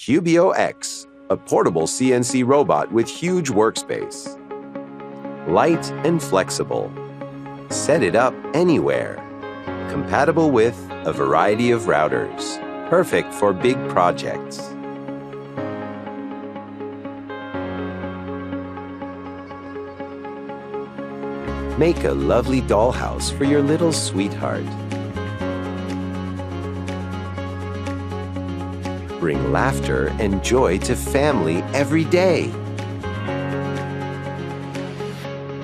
Cubiio X, a portable CNC robot with huge workspace. Light and flexible. Set it up anywhere. Compatible with a variety of routers. Perfect for big projects. Make a lovely dollhouse for your little sweetheart. Bring laughter and joy to family every day.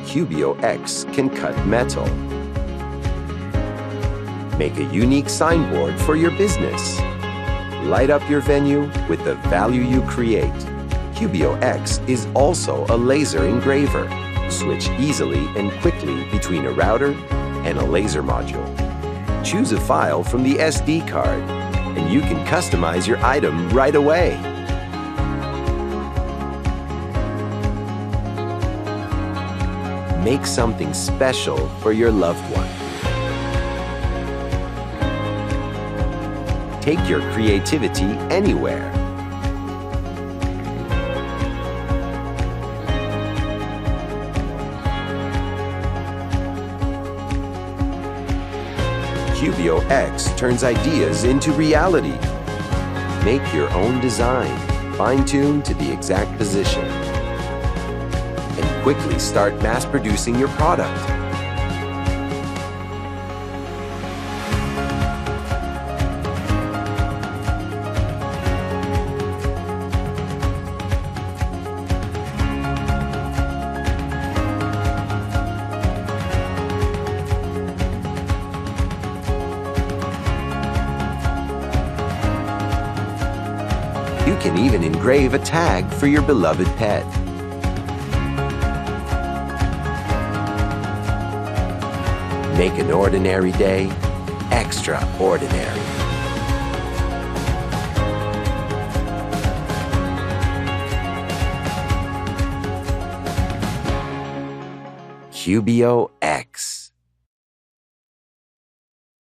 Cubiio X can cut metal. Make a unique signboard for your business. Light up your venue with the value you create. Cubiio X is also a laser engraver. Switch easily and quickly between a router and a laser module. Choose a file from the SD card, and you can customize your item right away. Make something special for your loved one. Take your creativity anywhere. Cubiio X turns ideas into reality. Make your own design, fine-tuned to the exact position, and quickly start mass-producing your product. You can even engrave a tag for your beloved pet. Make an ordinary day extraordinary. Cubiio X.